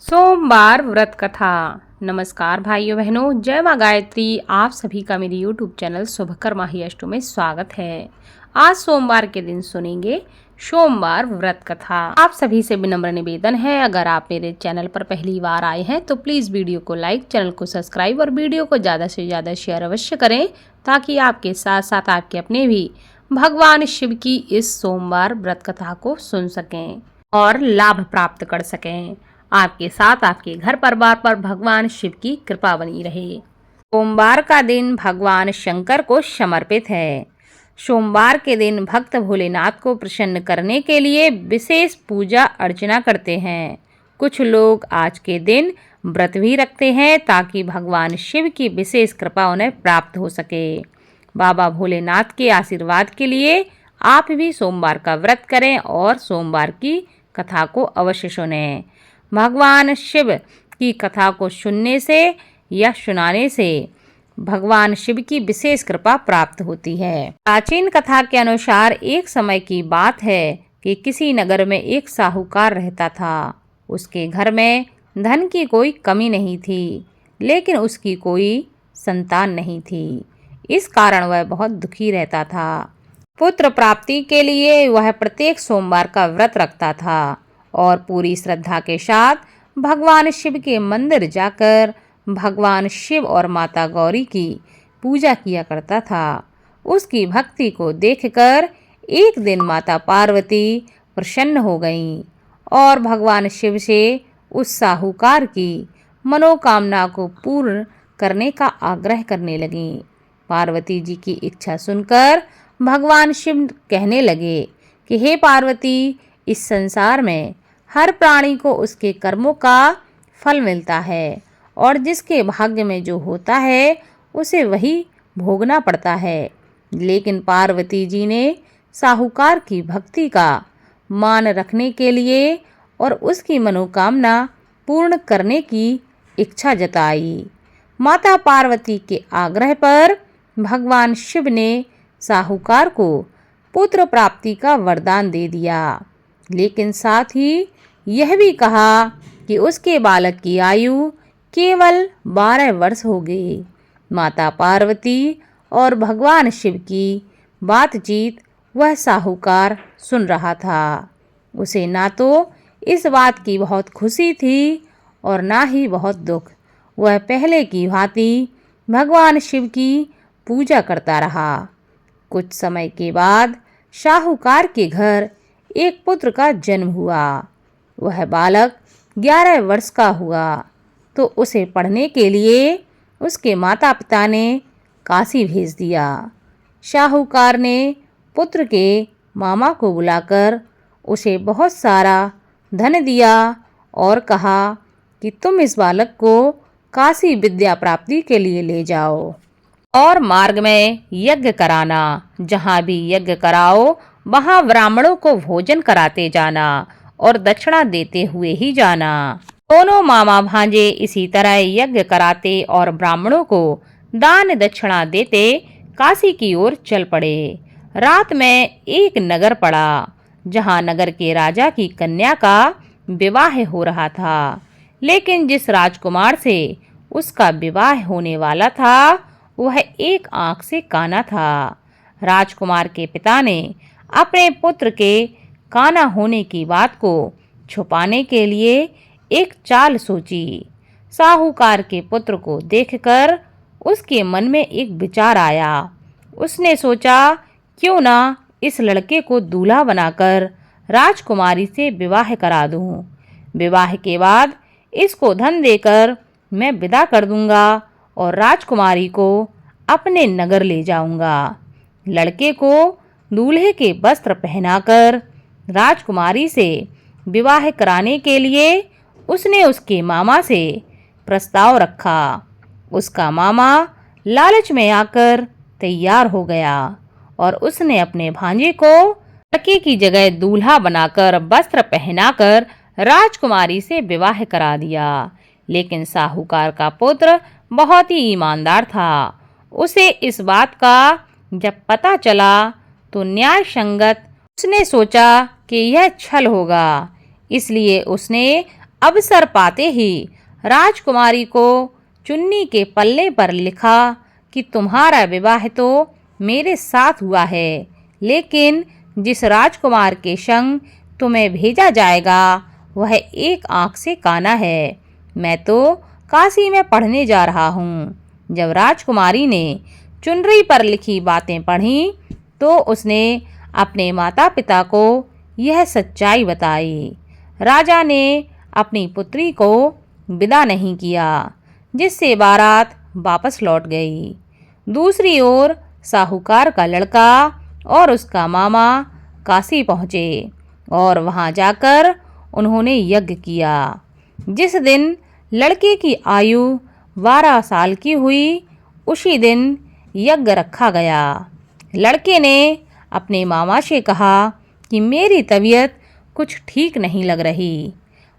सोमवार व्रत कथा। नमस्कार भाइयों बहनों, जय माँ गायत्री। आप सभी का मेरे YouTube चैनल शुभकर्मा ही अष्टो में स्वागत है। आज सोमवार के दिन सुनेंगे सोमवार व्रत कथा। आप सभी से विनम्र निवेदन है, अगर आप मेरे चैनल पर पहली बार आए हैं तो प्लीज़ वीडियो को लाइक, चैनल को सब्सक्राइब और वीडियो को ज़्यादा से ज़्यादा शेयर अवश्य करें, ताकि आपके साथ साथ आपके अपने भी भगवान शिव की इस सोमवार व्रत कथा को सुन सकें और लाभ प्राप्त कर सकें। आपके साथ आपके घर परिवार पर भगवान शिव की कृपा बनी रहे। सोमवार का दिन भगवान शंकर को समर्पित है। सोमवार के दिन भक्त भोलेनाथ को प्रसन्न करने के लिए विशेष पूजा अर्चना करते हैं। कुछ लोग आज के दिन व्रत भी रखते हैं ताकि भगवान शिव की विशेष कृपा उन्हें प्राप्त हो सके। बाबा भोलेनाथ के आशीर्वाद के लिए आप भी सोमवार का व्रत करें और सोमवार की कथा को अवश्य सुनें। भगवान शिव की कथा को सुनने से या सुनाने से भगवान शिव की विशेष कृपा प्राप्त होती है। प्राचीन कथा के अनुसार एक समय की बात है कि किसी नगर में एक साहूकार रहता था। उसके घर में धन की कोई कमी नहीं थी, लेकिन उसकी कोई संतान नहीं थी। इस कारण वह बहुत दुखी रहता था। पुत्र प्राप्ति के लिए वह प्रत्येक सोमवार का व्रत रखता था और पूरी श्रद्धा के साथ भगवान शिव के मंदिर जाकर भगवान शिव और माता गौरी की पूजा किया करता था। उसकी भक्ति को देखकर एक दिन माता पार्वती प्रसन्न हो गईं और भगवान शिव से उस साहूकार की मनोकामना को पूर्ण करने का आग्रह करने लगीं। पार्वती जी की इच्छा सुनकर भगवान शिव कहने लगे कि हे पार्वती, इस संसार में हर प्राणी को उसके कर्मों का फल मिलता है और जिसके भाग्य में जो होता है उसे वही भोगना पड़ता है। लेकिन पार्वती जी ने साहूकार की भक्ति का मान रखने के लिए और उसकी मनोकामना पूर्ण करने की इच्छा जताई। माता पार्वती के आग्रह पर भगवान शिव ने साहूकार को पुत्र प्राप्ति का वरदान दे दिया, लेकिन साथ ही यह भी कहा कि उसके बालक की आयु केवल 12 वर्ष हो गई। माता पार्वती और भगवान शिव की बातचीत वह साहूकार सुन रहा था। उसे ना तो इस बात की बहुत खुशी थी और ना ही बहुत दुख। वह पहले की भांति भगवान शिव की पूजा करता रहा। कुछ समय के बाद साहूकार के घर एक पुत्र का जन्म हुआ। वह बालक 11 वर्ष का हुआ तो उसे पढ़ने के लिए उसके माता पिता ने काशी भेज दिया। साहूकार ने पुत्र के मामा को बुलाकर उसे बहुत सारा धन दिया और कहा कि तुम इस बालक को काशी विद्या प्राप्ति के लिए ले जाओ और मार्ग में यज्ञ कराना। जहाँ भी यज्ञ कराओ वहाँ ब्राह्मणों को भोजन कराते जाना और दक्षिणा देते हुए ही जाना। दोनों मामा भांजे इसी तरह यज्ञ कराते और ब्राह्मणों को दान दक्षिणा देते काशी की ओर चल पड़े। रात में एक नगर पड़ा जहाँ नगर के राजा की कन्या का विवाह हो रहा था, लेकिन जिस राजकुमार से उसका विवाह होने वाला था वह एक आंख से काना था। राजकुमार के पिता ने अपने पुत्र के काना होने की बात को छुपाने के लिए एक चाल सोची। साहूकार के पुत्र को देखकर उसके मन में एक विचार आया। उसने सोचा, क्यों ना इस लड़के को दूल्हा बनाकर राजकुमारी से विवाह करा दूं। विवाह के बाद इसको धन देकर मैं विदा कर दूंगा और राजकुमारी को अपने नगर ले जाऊंगा। लड़के को दूल्हे के वस्त्र पहनाकर राजकुमारी से विवाह कराने के लिए उसने उसके मामा से प्रस्ताव रखा। उसका मामा लालच में आकर तैयार हो गया और उसने अपने भांजे को लड़के की जगह दूल्हा बनाकर वस्त्र पहनाकर राजकुमारी से विवाह करा दिया। लेकिन साहूकार का पुत्र बहुत ही ईमानदार था। उसे इस बात का जब पता चला तो न्याय संगत उसने सोचा कि यह छल होगा, इसलिए उसने अवसर पाते ही राजकुमारी को चुन्नी के पल्ले पर लिखा कि तुम्हारा विवाह तो मेरे साथ हुआ है, लेकिन जिस राजकुमार के संग तुम्हें भेजा जाएगा वह एक आंख से काना है। मैं तो काशी में पढ़ने जा रहा हूँ। जब राजकुमारी ने चुनरी पर लिखी बातें पढ़ी तो उसने अपने माता पिता को यह सच्चाई बताई। राजा ने अपनी पुत्री को विदा नहीं किया, जिससे बारात वापस लौट गई। दूसरी ओर साहूकार का लड़का और उसका मामा काशी पहुँचे और वहां जाकर उन्होंने यज्ञ किया। जिस दिन लड़के की आयु 12 साल की हुई, उसी दिन यज्ञ रखा गया। लड़के ने अपने मामा से कहा कि मेरी तबीयत कुछ ठीक नहीं लग रही।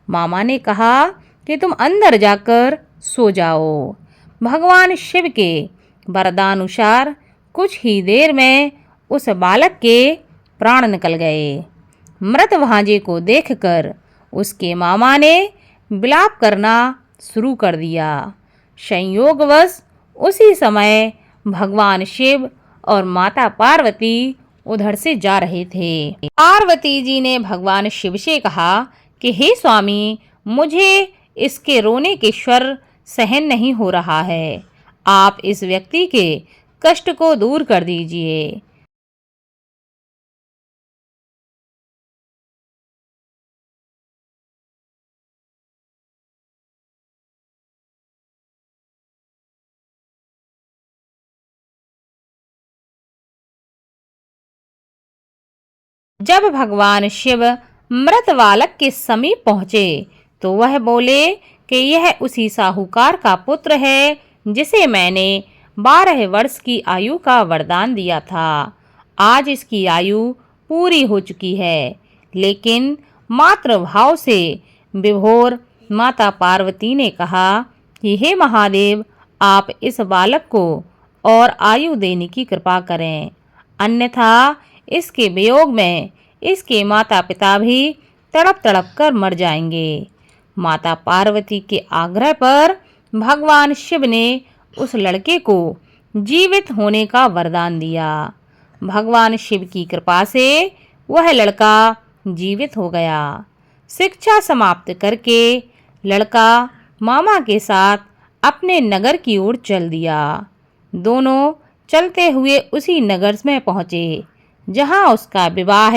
मामा ने कहा कि तुम अंदर जाकर सो जाओ। भगवान शिव के वरदानुसार कुछ ही देर में उस बालक के प्राण निकल गए। मृत भांजे को देखकर उसके मामा ने विलाप करना शुरू कर दिया। संयोगवश उसी समय भगवान शिव और माता पार्वती उधर से जा रहे थे। पार्वती जी ने भगवान शिव से कहा कि हे स्वामी, मुझे इसके रोने के स्वर सहन नहीं हो रहा है। आप इस व्यक्ति के कष्ट को दूर कर दीजिए। जब भगवान शिव मृत बालक के समीप पहुंचे तो वह बोले कि यह उसी साहूकार का पुत्र है जिसे मैंने 12 वर्ष की आयु का वरदान दिया था। आज इसकी आयु पूरी हो चुकी है, लेकिन मातृभाव से विभोर माता पार्वती ने कहा कि हे महादेव, आप इस बालक को और आयु देने की कृपा करें, अन्यथा इसके वियोग में इसके माता पिता भी तड़प तड़प कर मर जाएंगे। माता पार्वती के आग्रह पर भगवान शिव ने उस लड़के को जीवित होने का वरदान दिया। भगवान शिव की कृपा से वह लड़का जीवित हो गया। शिक्षा समाप्त करके लड़का मामा के साथ अपने नगर की ओर चल दिया। दोनों चलते हुए उसी नगर में पहुँचे जहाँ उसका विवाह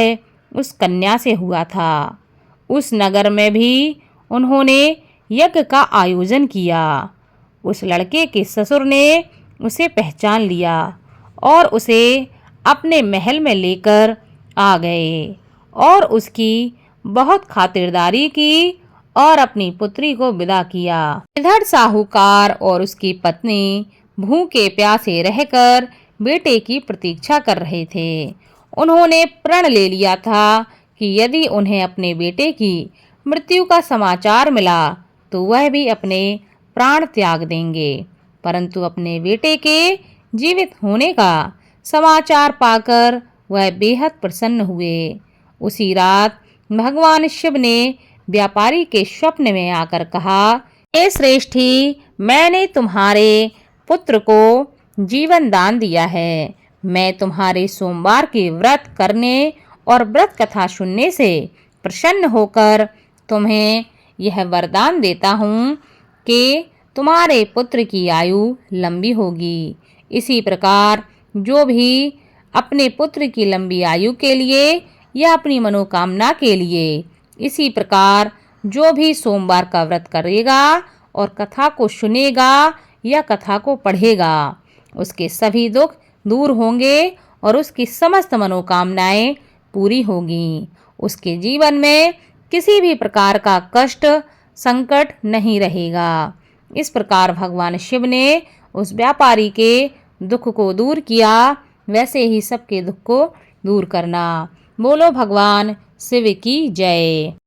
उस कन्या से हुआ था। उस नगर में भी उन्होंने यज्ञ का आयोजन किया। उस लड़के के ससुर ने उसे पहचान लिया और उसे अपने महल में लेकर आ गए और उसकी बहुत खातिरदारी की और अपनी पुत्री को विदा किया। इधर साहूकार और उसकी पत्नी भूखे प्यासे रहकर बेटे की प्रतीक्षा कर रहे थे। उन्होंने प्रण ले लिया था कि यदि उन्हें अपने बेटे की मृत्यु का समाचार मिला तो वह भी अपने प्राण त्याग देंगे। परंतु अपने बेटे के जीवित होने का समाचार पाकर वह बेहद प्रसन्न हुए। उसी रात भगवान शिव ने व्यापारी के स्वप्न में आकर कहा, हे श्रेष्ठी, मैंने तुम्हारे पुत्र को जीवन दान दिया है। मैं तुम्हारे सोमवार के व्रत करने और व्रत कथा सुनने से प्रसन्न होकर तुम्हें यह वरदान देता हूँ कि तुम्हारे पुत्र की आयु लंबी होगी। इसी प्रकार जो भी अपने पुत्र की लंबी आयु के लिए या अपनी मनोकामना के लिए इसी प्रकार जो भी सोमवार का व्रत करेगा और कथा को सुनेगा या कथा को पढ़ेगा, उसके सभी दुख दूर होंगे और उसकी समस्त मनोकामनाएं पूरी होगी। उसके जीवन में किसी भी प्रकार का कष्ट संकट नहीं रहेगा। इस प्रकार भगवान शिव ने उस व्यापारी के दुख को दूर किया, वैसे ही सबके दुख को दूर करना। बोलो भगवान शिव की जय।